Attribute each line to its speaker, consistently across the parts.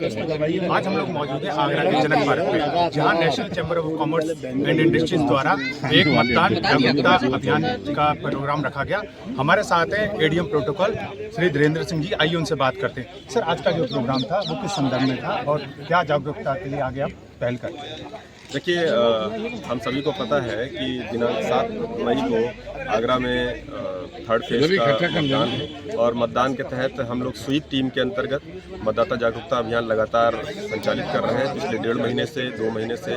Speaker 1: आज हम लोग मौजूद हैं आगरा के जनक पार्क में, जहां national chamber of commerce and industries द्वारा एक मतदान जागरूकता अभियान का प्रोग्राम रखा गया। हमारे साथ हैं एडीएम प्रोटोकॉल श्री धीरेन्द्र सिंह जी। आइए उनसे बात करते हैं। सर, आज का जो प्रोग्राम था वो किस संदर्भ में था और क्या जागरूकता के लिए आगे आप पहल करते हैं?
Speaker 2: देखिए, हम सभी को पता है कि दिनांक 7 मई को आगरा में थर्ड फेज का मतदान है और मतदान के तहत हम लोग स्वीप टीम के अंतर्गत मतदाता जागरूकता अभियान लगातार संचालित कर रहे हैं। पिछले 1.5 महीने से 2 महीने से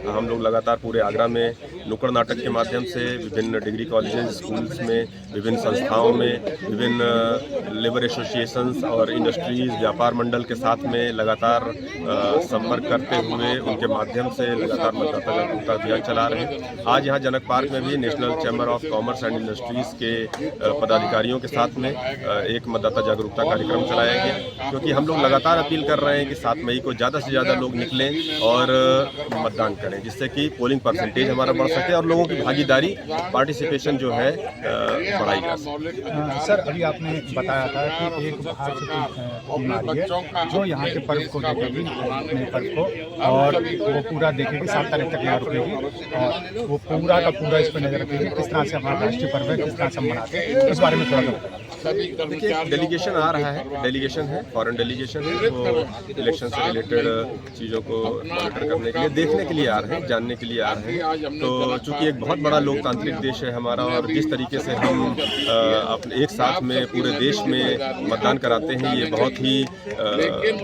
Speaker 2: हम लोग लगातार पूरे आगरा में नुक्कड़ नाटक के माध्यम से विभिन्न डिग्री कॉलेजेस, स्कूल्स में, विभिन्न संस्थाओं में, विभिन्न लेबर एसोसिएशंस और इंडस्ट्रीज, व्यापार मंडल के साथ में लगातार संपर्क करते हुए उनके माध्यम से लगातार मतदाता जागरूकता अभियान चला रहे हैं। आज यहाँ जनक पार्क में भी national chamber of commerce and industries के पदाधिकारियों के साथ में एक मतदाता जागरूकता कार्यक्रम चलाया गया, क्योंकि हम लोग लगातार अपील कर रहे हैं कि 7 मई को ज़्यादा से ज़्यादा लोग निकलें और मतदान करें, जिससे कि पोलिंग परसेंटेज हमारा बढ़ सके और लोगों की भागीदारी, पार्टिसिपेशन जो है बढ़ाई जा सके।
Speaker 1: सर, अभी आपने बताया था कि एक बाहर से टीम आ रही है जो यहाँ के पर्व को देखेगी, अपने पर्व को, और वो पूरा देखेगी, 7 तारीख तक यहाँ रुकेगी और वो पूरा का पूरा इस पर नजर रखेगी। किस तरह से हमारा राष्ट्रीय पर्व है, किस तरह से हम मनाते हैं, इस बारे में थोड़ा सा
Speaker 2: देखिए, डेलीगेशन आ रहा है, डेलीगेशन है, फॉरेन डेलीगेशन है, वो इलेक्शन से रिलेटेड चीज़ों को मॉनिटर करने के लिए, देखने के लिए आ रहे हैं, जानने के लिए आ रहे हैं। तो चूंकि एक बहुत बड़ा लोकतांत्रिक देश है हमारा और जिस तरीके से हम अपने एक साथ में पूरे देश में मतदान कराते हैं, ये बहुत ही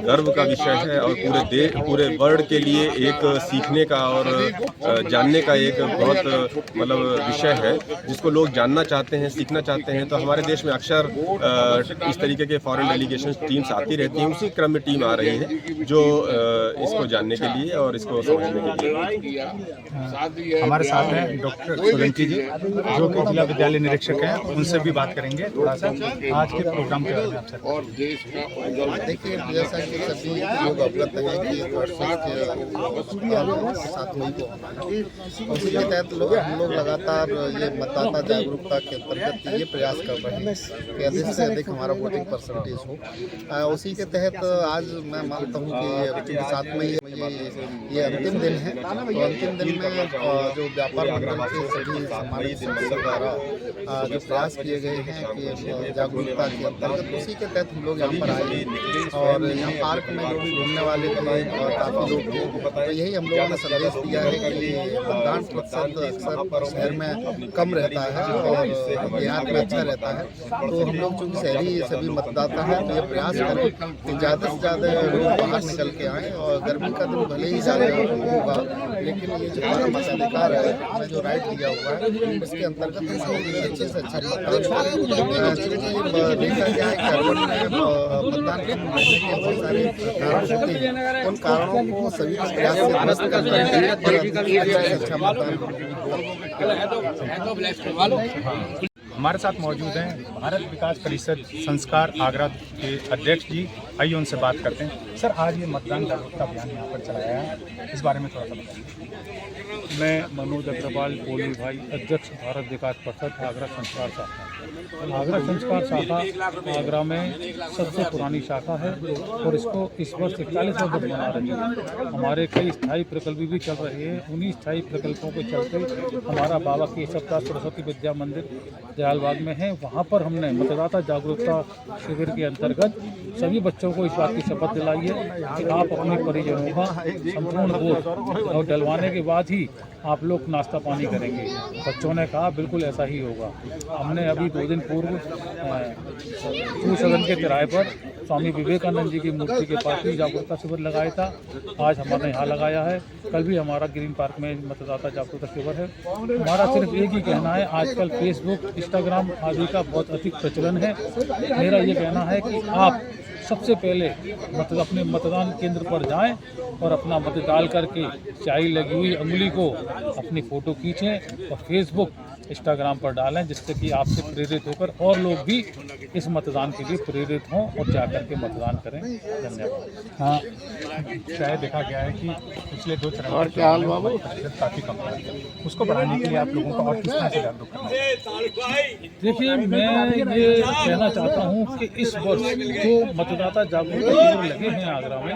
Speaker 2: गर्व का विषय है और पूरे वर्ल्ड के लिए एक सीखने का और जानने का एक बहुत विषय है, जिसको लोग जानना चाहते हैं, सीखना चाहते हैं। तो हमारे देश में अक्सर इस तरीके के फॉरेन डेलीगेशन टीम्स आती रहती हैं, उसी क्रम में टीम आ रही है जो इसको जानने के लिए और इसको समझने के लिए।
Speaker 1: हमारे साथ हैं डॉक्टर सोलंकी जी, जो कि जिला विद्यालय निरीक्षक हैं, उनसे भी बात करेंगे थोड़ा सा आज के प्रोग्राम के बारे में आपसे।
Speaker 3: देखिए, जैसा कि सभी लोग अवगत हैं कि 7 मई को उसी के तहत हम लोग लगातार ये मतदाता जागरूकता के अंतर्गत ये प्रयास कर रहे हैं कि अधिक से अधिक हमारा वोटिंग परसेंटेज हो। उसी के तहत आज मैं मानता हूँ कि 7 मई ये अंतिम दिन है, तो अंतिम दिन में जो व्यापार मंडल के सभी सम्मानित सदस्यों द्वारा जो प्रयास किए गए हैं कि जागरूकता के अंतर्गत, उसी के तहत हम लोग यहाँ पर आए और यहाँ पार्क में जो भी घूमने वाले थे काफ़ी लोग थे, तो यही हम लोगों ने संदेश दिया है कि मतदान प्रतिशत अक्सर शहर में कम रहता है और देहात में अच्छा रहता है। तो हम लोग चूँकि शहरी सभी मतदाता हैं, तो ये प्रयास करें कि ज़्यादा से ज़्यादा लोग बाहर निकल के आएँ। और गर्मी का दिन भले ही ज़्यादा होगा, लेकिन ये जो हमारा मताधिकार है, हमें जो राइट दिया हुआ है, उसके अंतर्गत अच्छे से अच्छा मतदान करें। देखा गया है कि अर्बन में मतदान कम होने के बहुत सारे कारण होते हैं, उन कारणों को सभी के प्रयास से ध्वस्त करते हैं। अच्छा मतदान।
Speaker 1: हमारे साथ मौजूद हैं भारत विकास परिषद संस्कार आगरा के अध्यक्ष जी। आइए उनसे बात करते हैं। सर, आज ये मतदान जागरूकता अभियान यहाँ पर चलाया है, इस बारे में थोड़ा सा बताइए।
Speaker 4: मैं मनोज अग्रवाल पोली भाई, अध्यक्ष भारत विकास परिषद आगरा संस्कार शाखा। आगरा संस्कार शाखा आगरा में सबसे पुरानी शाखा है और इसको इस वर्ष 41 वर्ष मना रही है। हमारे कई स्थायी प्रकल्प भी चल रहे हैं। उन्हीं स्थायी प्रकल्पों के चलते हमारा बाबा की सप्ताह सरस्वती विद्या मंदिर दयालबाग में है। वहाँ पर हमने मतदाता जागरूकता शिविर के अंतर्गत सभी बच्चों को इस बात की शपथ दिलाई है कि आप अपने परिजनों का संपूर्ण वोट और डलवाने के बाद ही आप लोग नाश्ता पानी करेंगे। बच्चों ने कहा बिल्कुल ऐसा ही होगा। हमने अभी 2 दिन पूर्व सदन के तिराहे पर स्वामी विवेकानंद जी की मूर्ति के पास भी जागरूकता शिविर लगाया था। आज हमारे यहाँ लगाया है, कल भी हमारा ग्रीन पार्क में मतदाता जागरूकता शिविर है। हमारा सिर्फ एक ही कहना है, आजकल फेसबुक, इंस्टाग्राम आदि का बहुत अधिक प्रचलन है। मेरा ये कहना है कि आप सबसे पहले अपने मतदान केंद्र पर जाएं और अपना मत डाल करके स्याही लगी हुई अंगुली को अपनी फ़ोटो खींचें और फेसबुक इंस्टाग्राम पर डालें, जिससे कि आपसे प्रेरित होकर और लोग भी इस मतदान के लिए प्रेरित हों और जाकर के मतदान करें। धन्यवाद। हाँ, शायद देखा गया है कि पिछले 2 चरण और क्या काफ़ी कम है, उसको बढ़ाने के लिए आप लोगों को और किस तरह से जागरूक करना है? देखिए, मैं ये कहना चाहता हूँ कि इस वर्ष जो मतदाता जागरूकता शिविर लगे हैं आगरा में,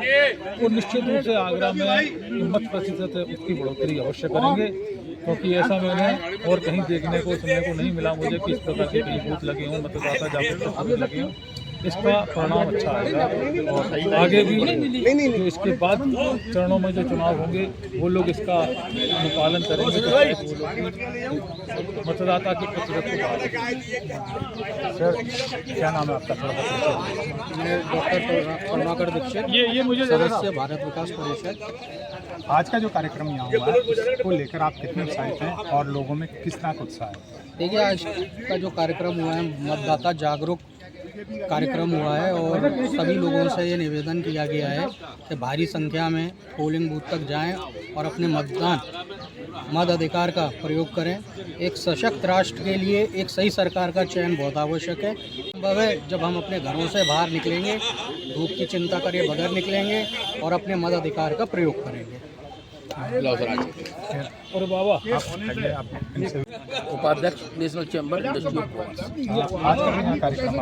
Speaker 4: वो निश्चित रूप से आगरा में मत प्रतिशत उसकी बढ़ोतरी अवश्य करेंगे, क्योंकि ऐसा मैंने और कहीं देखने को सुनने को नहीं मिला मुझे कि इस प्रकार के कई बूथ लगे हों, मतदाता जागरूकता शिविर लगे हों। इसका परिणाम अच्छा आएगा और आगे भी जो इसके बाद चरणों में जो चुनाव होंगे वो लोग इसका अनुपालन करेंगे, तो वो लोग मतदाता के प्रतिशत को बढ़ाएंगे। सर, क्या नाम है आपका? थोड़ा
Speaker 5: मैं डॉक्टर करुणाकर दीक्षित,
Speaker 4: ये मुझे
Speaker 5: सदस्य भारत विकास परिषद।
Speaker 1: आज का जो कार्यक्रम यहाँ हुआ है उसको लेकर आप कितने उत्साहित हैं और लोगों में किस तरह का उत्साह है?
Speaker 5: देखिए, आज का जो कार्यक्रम हुआ है मतदाता जागरूक कार्यक्रम हुआ है और सभी लोगों से ये निवेदन किया गया है कि भारी संख्या में पोलिंग बूथ तक जाएं और अपने मत अधिकार का प्रयोग करें। एक सशक्त राष्ट्र के लिए एक सही सरकार का चयन बहुत आवश्यक है। संभव है जब हम अपने घरों से बाहर निकलेंगे, धूप की चिंता करे बगैर निकलेंगे और अपने मत अधिकार का प्रयोग करेंगे।
Speaker 4: और बाबा,
Speaker 6: उपाध्यक्ष national chamber industry of commerce.
Speaker 1: आज का जो यहाँ कार्यक्रम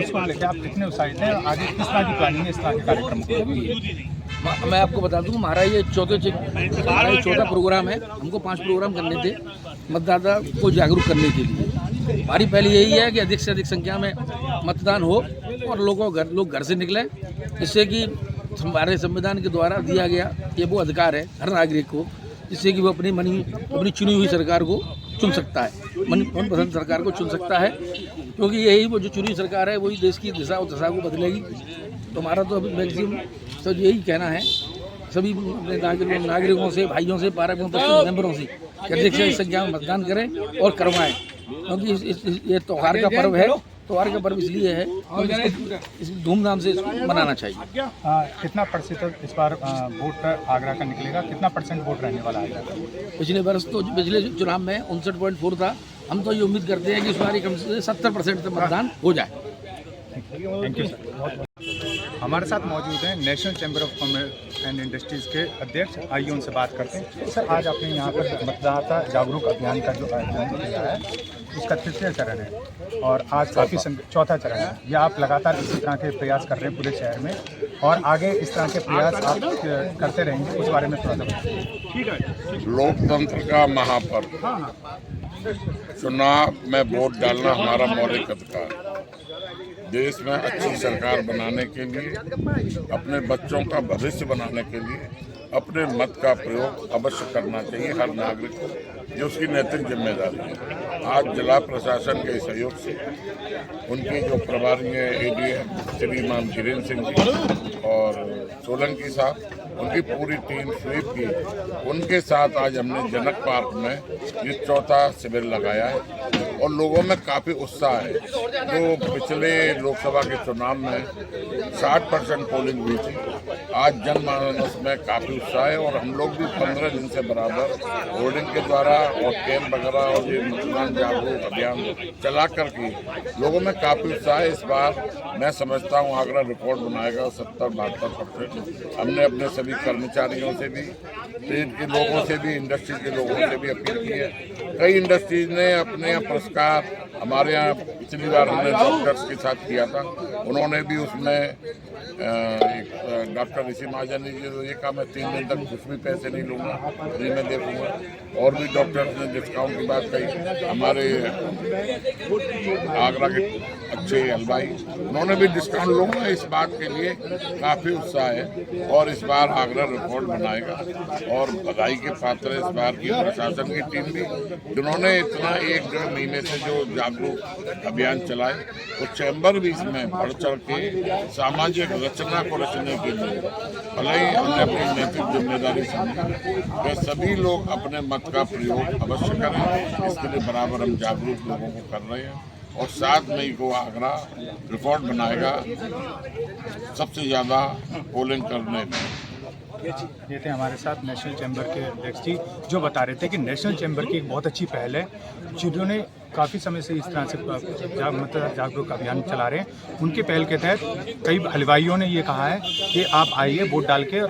Speaker 1: उसको लेकर आप कितने उत्साहित हैं? आगे किस तरह की प्लानिंग है इस तरह के कार्यक्रम को?
Speaker 6: मैं आपको बता दूं, हमारा ये चौथा प्रोग्राम है। हमको 5 प्रोग्राम करने थे मतदाता को जागरूक करने के लिए। हमारी पहली यही है कि अधिक से अधिक संख्या में मतदान हो और लोग घर से निकलें, जिससे कि हमारे संविधान के द्वारा दिया गया ये वो अधिकार है हर नागरिक को, जिससे कि वो अपनी चुनी हुई सरकार को चुन सकता है, मनपसंद सरकार को चुन सकता है, क्योंकि यही वो जो चुनी सरकार है वही देश की दिशा और दशा को बदलेगी। तो हमारा तो अभी मैक्सिमम तो यही कहना है सभी नागरिकों से, भाइयों से, 12 मेंबरों से अधिक से संख्या में मतदान करें और करवाएं, क्योंकि ये त्यौहार का पर्व है। त्यौहार का पर्व इसलिए है क्योंकि धूमधाम से मनाना चाहिए।
Speaker 1: कितना प्रतिशत इस बार वोट आगरा का निकलेगा? कितना % वोट रहने वाला है?
Speaker 6: पिछले वर्ष तो पिछले चुनाव में 59.4 था। हम तो ये उम्मीद करते हैं कि इस बार कम से 70% तक मतदान हो जाए।
Speaker 1: Thank you sir. हमारे साथ मौजूद हैं national chamber of commerce and industries के अध्यक्ष। आइए उनसे बात करते हैं। सर, आज आपने यहाँ पर मतदाता जागरूक अभियान का जो आयोजन किया है उसका 3रा चरण है और आज काफ़ी चौथा चरण है। यह आप लगातार इसी तरह के प्रयास कर रहे हैं पूरे शहर में और आगे इस तरह के प्रयास आप करते रहेंगे, उस बारे में थोड़ा सा बताइए।
Speaker 7: लोकतंत्र का महापर्व चुनाव में वोट डालना हमारा मौलिक अधिकार है। देश में अच्छी सरकार बनाने के लिए, अपने बच्चों का भविष्य बनाने के लिए अपने मत का प्रयोग अवश्य करना चाहिए हर नागरिक को, जो उसकी नैतिक जिम्मेदारी है। आज जिला प्रशासन के सहयोग से उनकी जो प्रभारी हैं ADM श्रीमान धीरेन्द्र सिंह जी और सोलंकी साहब, उनकी पूरी टीम स्वीप की, उनके साथ आज हमने जनक पार्क में ये चौथा शिविर लगाया है और लोगों में काफ़ी उत्साह है। जो पिछले लोकसभा के चुनाव में 60% पोलिंग हुई थी, आज जनमानस में काफ़ी उत्साह है और हम लोग भी 15 दिन से बराबर होर्डिंग के द्वारा और कैंप वगैरह और ये मतदान जागरूक अभियान चला करके लोगों में काफ़ी उत्साह है। इस बार मैं समझता हूँ आगरा रिकॉर्ड बनाएगा 70-72%। हमने अपने सभी कर्मचारियों से भी, ट्रेड के लोगों से भी, इंडस्ट्री के लोगों से भी अपील की है। कई इंडस्ट्रीज ने अपने यहाँ पुरस्कार, हमारे यहाँ पिछली बार हमने डॉक्टर्स के साथ किया था, उन्होंने भी उसमें डॉक्टर ऋषि महाजन जी तो ये कहा मैं 3 दिन तक कुछ भी पैसे नहीं लूँगा, फ्री में दे दूँगा। और भी डॉक्टर्स ने डिस्काउंट की बात कही। हमारे आगरा के अच्छे हलवाई, उन्होंने भी डिस्काउंट लूँगा। इस बात के लिए काफ़ी उत्साह है और इस बार आगरा रिकॉर्ड बनाएगा और बधाई के पात्र इस बार की प्रशासन की टीम भी, जिन्होंने इतना 1-1.5 महीने से जो जागरूक अभियान चलाए, तो चैम्बर भी इसमें बढ़ चढ़ के सामाजिक रचना को रचने के लिए भले ही हमने अपनी नैतिक जिम्मेदारी समझी, वे सभी लोग अपने मत का प्रयोग अवश्य करें। इसके लिए बराबर हम जागरूक लोगों को कर रहे हैं और 7 मई को आगरा रिकॉर्ड बनाएगा सबसे ज़्यादा पोलिंग करने में।
Speaker 1: ये थे हमारे साथ नेशनल चैम्बर के अध्यक्ष जी, जो बता रहे थे कि नेशनल चैम्बर की एक बहुत अच्छी पहल है, जिन्होंने काफ़ी समय से इस तरह से मतदाता जागरूक अभियान चला रहे हैं। उनके पहल के तहत कई हलवाइयों ने ये कहा है कि आप आइए, वोट डाल के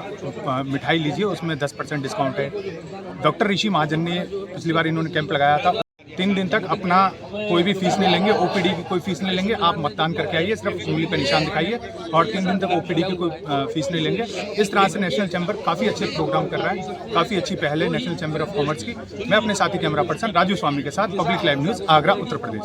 Speaker 1: मिठाई लीजिए, उसमें 10% डिस्काउंट है। डॉक्टर ऋषि महाजन ने पिछली बार इन्होंने कैंप लगाया था। 3 दिन तक अपना कोई भी फीस नहीं लेंगे, ओपीडी की कोई फीस नहीं लेंगे, आप मतदान करके आइए, सिर्फ उंगली पर निशान दिखाइए और 3 दिन तक ओपीडी की कोई फीस नहीं लेंगे। इस तरह से नेशनल चैम्बर काफ़ी अच्छे प्रोग्राम कर रहा है, काफ़ी अच्छी पहल है नेशनल चैम्बर ऑफ कॉमर्स की। मैं अपने साथी कैमरा पर्सन राजू स्वामी के साथ public live news, Agra, Uttar Pradesh.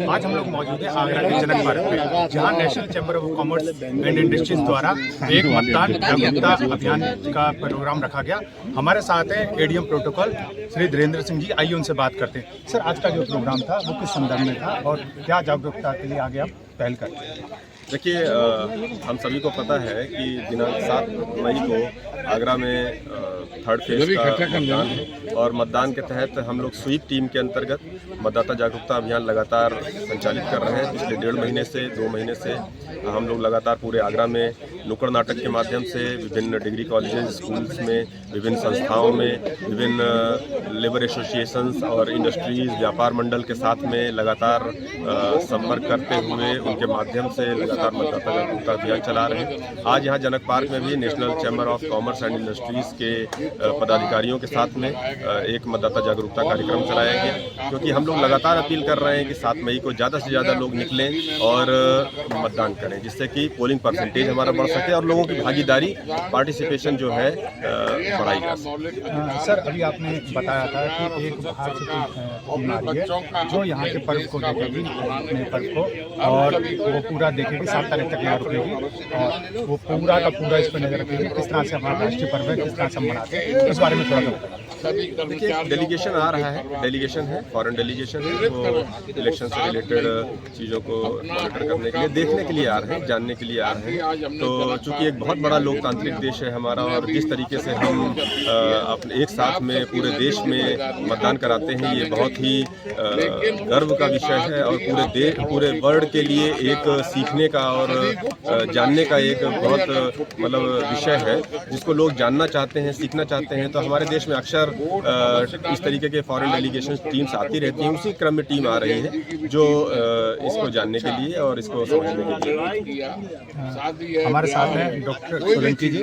Speaker 1: आज हम लोग मौजूद हैं आगरा के जनक पार्क में, जहाँ national chamber of commerce and industries द्वारा एक मतदान जागरूकता अभियान का प्रोग्राम रखा गया। हमारे साथ हैं एडीएम प्रोटोकॉल श्री धीरेन्द्र सिंह जी, आइए उनसे बात करते हैं। सर, आज का जो प्रोग्राम था वो किस संदर्भ में था और क्या जागरूकता के लिए आगे आप पहल करते हैं?
Speaker 2: देखिए, हम सभी को पता है कि दिनांक 7 मई को आगरा में थर्ड फेज का मतदान है और मतदान के तहत हम लोग स्वीप टीम के अंतर्गत मतदाता जागरूकता अभियान लगातार संचालित कर रहे हैं। पिछले 1.5 महीने से 2 महीने से हम लोग लगातार पूरे आगरा में नुक्कड़ नाटक के माध्यम से विभिन्न डिग्री कॉलेजेस, स्कूल्स में, विभिन्न संस्थाओं में, विभिन्न लेबर एसोसिएशंस और इंडस्ट्रीज, व्यापार मंडल के साथ में लगातार संपर्क करते हुए उनके माध्यम से लगातार मतदाता जागरूकता अभियान चला रहे हैं। आज यहाँ जनक पार्क में भी national chamber of commerce and industries के पदाधिकारियों के साथ में एक मतदाता जागरूकता कार्यक्रम चलाया गया, क्योंकि हम लोग लगातार अपील कर रहे हैं कि 7 मई को ज़्यादा से ज़्यादा लोग निकलें और मतदान करें, जिससे कि पोलिंग परसेंटेज हमारा बढ़ सके और लोगों की भागीदारी, पार्टिसिपेशन जो है बढ़ाई जा सके।
Speaker 1: सर, अभी आपने बताया था कि एक बाहर से टीम आ रही है जो यहाँ के पर्व को देखेगी, अपने पर्व को, और वो पूरा देखेगी, 7 तारीख तक यहाँ रुकेगी और वो पूरा का पूरा इस पर नजर रखेगी। किस तरह से हमारा राष्ट्रीय पर्व है, किस तरह से हम मनाते हैं, इस बारे में थोड़ा सा बताएं।
Speaker 2: देखिए, डेलीगेशन आ रहा है, डेलीगेशन है, फॉरेन डेलीगेशन है, वो इलेक्शन से रिलेटेड चीज़ों को मॉनिटर करने के लिए, देखने के लिए आ रहे हैं, जानने के लिए आ रहे हैं। तो चूंकि एक बहुत बड़ा लोकतांत्रिक देश है हमारा और जिस तरीके से हम अपने एक साथ में पूरे देश में मतदान कराते हैं, ये बहुत ही गर्व का विषय है और पूरे वर्ल्ड के लिए एक सीखने का और जानने का एक बहुत मतलब विषय है, जिसको लोग जानना चाहते हैं, सीखना चाहते हैं। तो हमारे देश में अक्सर इस तरीके के फॉरेन डेलीगेशन टीम्स आती रहती हैं, उसी क्रम में टीम आ रही है जो इसको जानने के लिए और इसको समझने के लिए।
Speaker 1: हमारे साथ हैं डॉक्टर सोलंकी जी,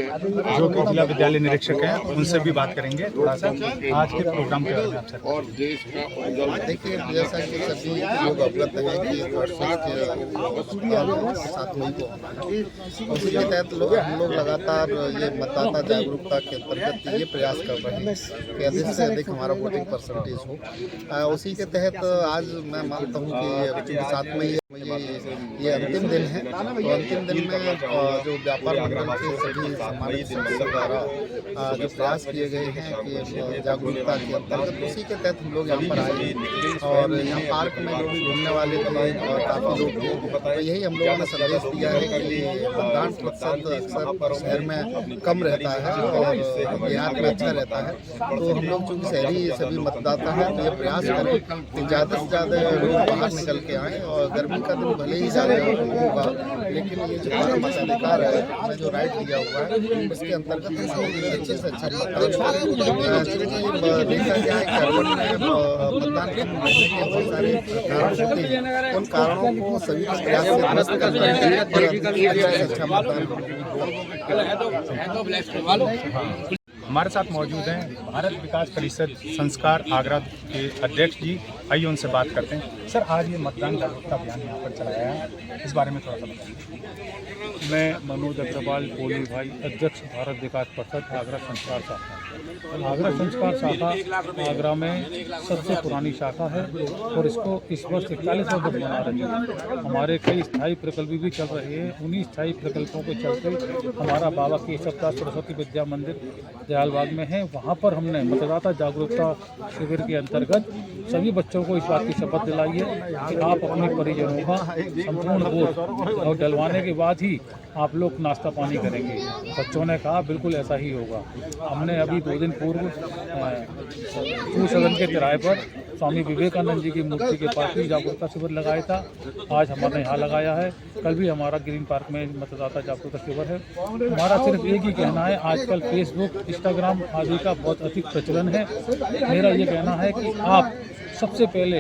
Speaker 1: जो कि जिला विद्यालय निरीक्षक हैं, उनसे भी बात करेंगे थोड़ा सा आज के प्रोग्राम के बारे में आपसे।
Speaker 3: देखिए, जैसा कि सभी लोग अवगत हैं कि 7 मई को उसी के तहत हम लोग लगातार ये मतदाता जागरूकता के अंतर्गत ये प्रयास कर रहे हैं कि अधिक से अधिक हमारा वोटिंग परसेंटेज हो। उसी के तहत आज मैं मानता हूँ कि 7 मई ये अंतिम दिन है, तो अंतिम दिन में जो व्यापार मंडल के सभी सामाजिक संगठनों द्वारा जो प्रयास किए गए हैं कि जागरूकता के अंतर्गत, उसी के तहत हम लोग यहाँ पर आए और यहाँ पार्क में जो भी घूमने वाले थे और काफ़ी लोग थे, तो यही हम लोगों ने संदेश दिया है कि मतदान प्रतिशत अक्सर शहर में कम रहता है और देहात में अच्छा रहता है। तो हम लोग चूँकि शहरी सभी मतदाता हैं, तो ये प्रयास करें कि ज़्यादा से ज़्यादा लोग बाहर निकल के आएँ। और गर्मी का दिन भले ही ज़्यादा होगा, लेकिन ये जो हमारा मताधिकार है, हमें जो राइट दिया हुआ है, उसके अंतर्गत हम अच्छे से अच्छा मतदान करें। देखा गया है कि अर्बन में मतदान कम होने के बहुत सारे कारण होते हैं, उन कारणों को सभी प्रयास से दुरुस्त करना है और अच्छा मतदान हो।
Speaker 1: हमारे साथ मौजूद हैं भारत विकास परिषद संस्कार आगरा के अध्यक्ष जी, आइए उनसे बात करते हैं। सर, आज ये मतदान जागरूकता अभियान यहाँ पर चलाया है, इस बारे में थोड़ा सा बताएं।
Speaker 4: मैं मनोज अग्रवाल पोली भाई, अध्यक्ष भारत विकास परिषद आगरा संस्कार शाखा। आगरा संस्कार शाखा आगरा में सबसे पुरानी शाखा है और इसको इस वर्ष 41वां वर्ष मना रही है। हमारे कई स्थायी प्रकल्प भी चल रहे हैं। उन्हीं स्थायी प्रकल्पों के चलते हमारा बाबा की सप्ताह सरस्वती विद्या मंदिर दयालबाग में है। वहाँ पर हमने मतदाता जागरूकता शिविर के अंतर्गत सभी बच्चों बच्चों को इस बात की शपथ दिलाई है कि आप अपने परिजनों का संपूर्ण वोट और डलवाने के बाद ही आप लोग नाश्ता पानी करेंगे। बच्चों ने कहा बिल्कुल ऐसा ही होगा। हमने अभी 2 दिन पूर्व सदन के तिराहे पर स्वामी विवेकानंद जी की मूर्ति के पास भी जागरूकता शिविर लगाया था। आज हमने यहाँ लगाया है, कल भी हमारा ग्रीन पार्क में मतदाता जागरूकता शिविर है। हमारा सिर्फ एक ही कहना है, आजकल फेसबुक, इंस्टाग्राम आदि का बहुत अधिक प्रचलन है। मेरा ये कहना है कि आप सबसे पहले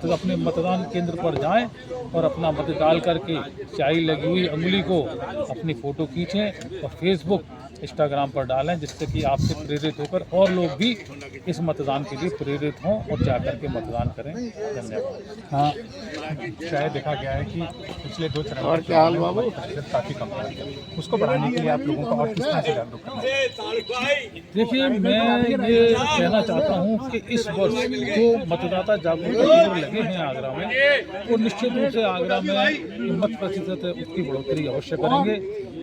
Speaker 4: अपने मतदान केंद्र पर जाएं और अपना मत डाल करके स्याही लगी हुई अंगुली को अपनी फ़ोटो खींचें और फेसबुक, इंस्टाग्राम पर डालें, जिससे कि आपसे प्रेरित होकर और लोग भी इस मतदान के लिए प्रेरित हों और जाकर के मतदान करें। धन्यवाद। हाँ, शायद देखा गया है कि पिछले 2 चरण काफ़ी कम है, उसको बढ़ाने के लिए आप लोगों को और किस तरह से जागरूक करना है? देखिए, मैं ये कहना चाहता हूँ कि इस वर्ष जो मतदाता जागरूकता शिविर लगे हैं आगरा में, वो निश्चित रूप से आगरा में मत प्रतिशत है उसकी बढ़ोतरी अवश्य करेंगे,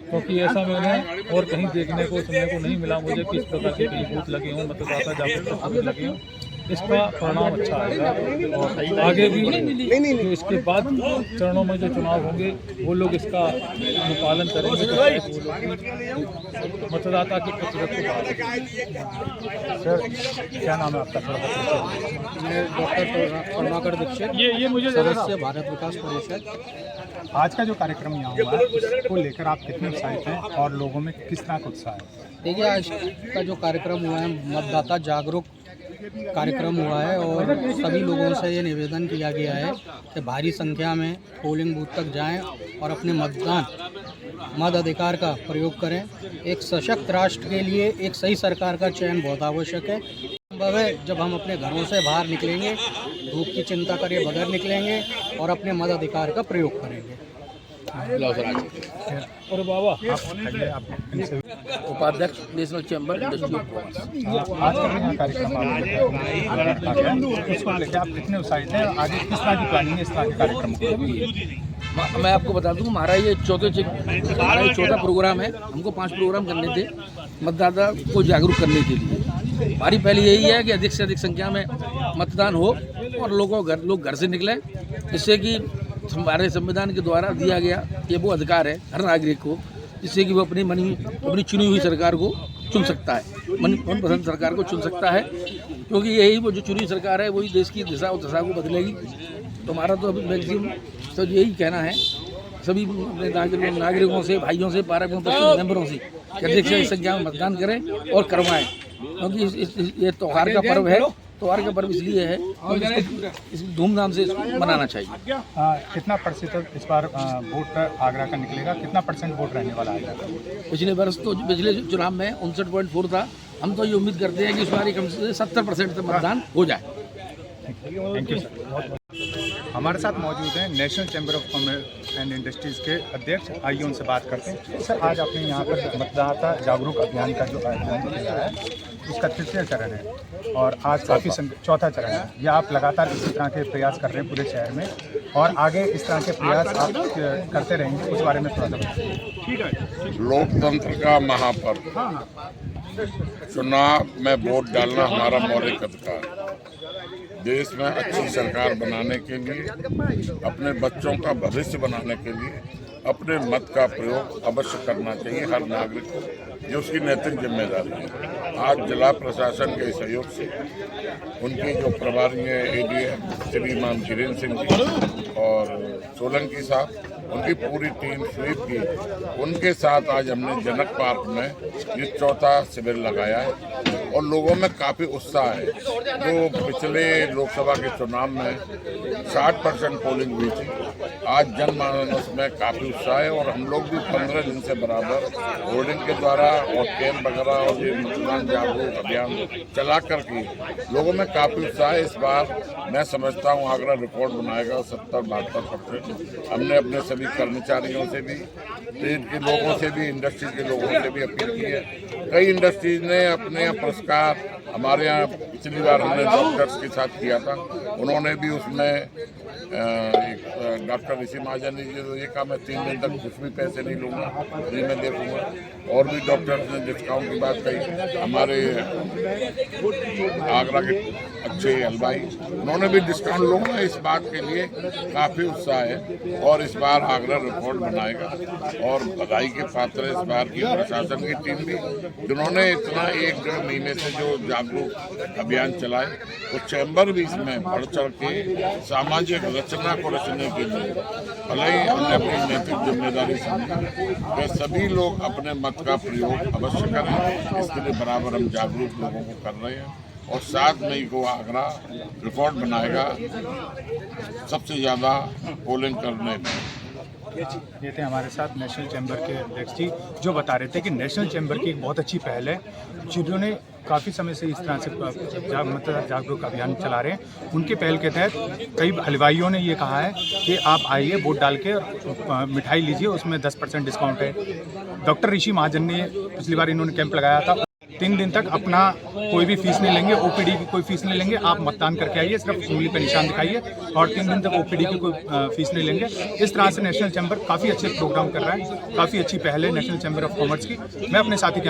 Speaker 4: क्योंकि ऐसा मैंने और कहीं देखने को सुनने को नहीं मिला मुझे कि इस प्रकार के कई बूथ लगे हों, मतदाता जागरूकता शिविर लगे हों। इसका परिणाम अच्छा आएगा और आगे भी जो इसके बाद चरणों में जो चुनाव होंगे वो लोग इसका अनुपालन करेंगे, तो मतदाता के प्रतिशत को बढ़ाएंगे। सर, क्या नाम है आपका?
Speaker 5: मैं डॉक्टर करुणाकर दीक्षित,
Speaker 4: ये मुझे
Speaker 5: सदस्य भारत विकास परिषद।
Speaker 1: आज का जो कार्यक्रम यहाँ हुआ है उसको लेकर आप कितने उत्साहित हैं और लोगों में किस तरह का उत्साह है?
Speaker 5: देखिए, आज का जो कार्यक्रम हुआ है मतदाता जागरूक कार्यक्रम हुआ है और सभी लोगों से ये निवेदन किया गया है कि भारी संख्या में पोलिंग बूथ तक जाएं और अपने मत अधिकार का प्रयोग करें। एक सशक्त राष्ट्र के लिए एक सही सरकार का चयन बहुत आवश्यक है। संभव है जब हम अपने घरों से बाहर निकलेंगे, धूप की चिंता करे बगैर निकलेंगे और अपने मत अधिकार का प्रयोग करेंगे।
Speaker 4: और बाबा,
Speaker 6: उपाध्यक्ष national chamber industry of commerce.
Speaker 1: आज का जो यहाँ कार्यक्रम उसको लेकर आप कितने उत्साहित हैं? आगे किस तरह की प्लानिंग है इस तरह के कार्यक्रम को?
Speaker 6: मैं आपको बता दूं, हमारा ये चौथा प्रोग्राम है। हमको 5 प्रोग्राम करने थे मतदाता को जागरूक करने के लिए। हमारी पहली यही है कि अधिक से अधिक संख्या में मतदान हो और लोग घर से निकलें, जिससे कि हमारे संविधान के द्वारा दिया गया ये वो अधिकार है हर नागरिक को, जिससे कि वो अपनी चुनी हुई सरकार को चुन सकता है, मनपसंद सरकार को चुन सकता है, क्योंकि यही वो जो चुनी सरकार है वही देश की दिशा और दशा को बदलेगी। तो हमारा तो अभी मैक्सिमम तो यही कहना है सभी नागरिकों से, भाइयों से, 12 मेंबरों से अधिक से संख्या में मतदान करें और करवाएं, क्योंकि ये त्यौहार का पर्व है। त्यौहार का पर्व इसलिए है क्योंकि धूमधाम से इसको मनाना चाहिए।
Speaker 1: कितना प्रतिशत इस बार वोट आगरा का निकलेगा? कितना % वोट रहने वाला है?
Speaker 6: पिछले वर्ष तो पिछले चुनाव में 59.4 था। हम तो ये उम्मीद करते हैं कि इस बार कम से 70% तक मतदान हो जाए।
Speaker 1: Thank you sir. हमारे साथ मौजूद हैं national chamber of commerce and industries के अध्यक्ष। आइए उनसे बात करते हैं। सर, आज आपने यहाँ पर मतदाता जागरूक अभियान का जो आयोजन किया है उसका 3रा चरण है और आज काफ़ी 4था चरण है। यह आप लगातार इसी तरह के प्रयास कर रहे हैं पूरे शहर में और आगे इस तरह के प्रयास आप करते रहेंगे, उस बारे में थोड़ा सा बताइए।
Speaker 7: लोकतंत्र का महापर्व चुनाव में वोट डालना हमारा मौलिक अधिकार है। देश में अच्छी सरकार बनाने के लिए, अपने बच्चों का भविष्य बनाने के लिए अपने मत का प्रयोग अवश्य करना चाहिए हर नागरिक को, जो उसकी नैतिक जिम्मेदारी है। आज जिला प्रशासन के सहयोग से उनके जो प्रभारी हैं ADM श्रीमान धीरेन्द्र सिंह जी और सोलंकी साहब, उनकी पूरी टीम स्वीप की, उनके साथ आज हमने जनक पार्क में ये 4था शिविर लगाया है और लोगों में काफ़ी उत्साह है। जो पिछले लोकसभा के चुनाव में 60% पोलिंग हुई थी, आज जनमानस में काफ़ी उत्साह है और हम लोग भी 15 दिन से बराबर होर्डिंग के द्वारा और कैंप वगैरह और ये मतदान जागरूक अभियान चला करके लोगों में काफ़ी उत्साह है। इस बार मैं समझता हूँ आगरा रिकॉर्ड बनाएगा 70-72%। हमने अपने सभी कर्मचारियों से भी, ट्रेड के लोगों से भी, इंडस्ट्री के लोगों से भी अपील की है। कई इंडस्ट्रीज ने अपने पुरस्कार हमारे यहाँ पिछली बार हमने डॉक्टर्स के साथ किया था, उन्होंने भी उसमें डॉक्टर ऋषि महाजन ने ये कहा मैं 3 दिन तक कुछ भी पैसे नहीं लूँगा, फ्री में देखूँगा। और भी डॉक्टर्स ने डिस्काउंट की बात कही। हमारे आगरा के अच्छे हलवाई उन्होंने भी डिस्काउंट लूँगा। इस बात के लिए काफ़ी उत्साह है और इस बार आगरा रिकॉर्ड बनाएगा। और बधाई के पात्र इस बार की प्रशासन की टीम भी, जिन्होंने इतना 1-1.5 महीने से जो जागरूक अभियान चलाए, वो चैम्बर भी इसमें बढ़ चढ़ के सामाजिक रचना को रचने के लिए भले ही हमने अपनी नैतिक जिम्मेदारी समझी, वे सभी लोग अपने मत का प्रयोग अवश्य करें। इसके लिए बराबर हम जागरूक लोगों को कर रहे हैं और 7 मई को आगरा रिकॉर्ड बनाएगा सबसे ज़्यादा पोलिंग करने में।
Speaker 1: ये थे हमारे साथ नेशनल चैम्बर के अध्यक्ष जी, जो बता रहे थे कि नेशनल चैम्बर की एक बहुत अच्छी पहल है, जिन्होंने काफ़ी समय से इस तरह से जागरूक अभियान चला रहे हैं। उनके पहल के तहत कई हलवाइयों ने ये कहा है कि आप आइए, वोट डाल के मिठाई लीजिए, उसमें 10% डिस्काउंट है। डॉक्टर ऋषि महाजन ने पिछली बार इन्होंने कैंप लगाया था। 3 दिन तक अपना कोई भी फीस नहीं लेंगे, ओपीडी की कोई फीस नहीं लेंगे। आप मतदान करके आइए, सिर्फ उंगली पर निशान दिखाइए और 3 दिन तक ओपीडी की कोई फीस नहीं लेंगे। इस तरह से नेशनल चैम्बर काफ़ी अच्छे प्रोग्राम कर रहा है, काफ़ी अच्छी पहल है नेशनल चैम्बर ऑफ कॉमर्स की। मैं अपने साथी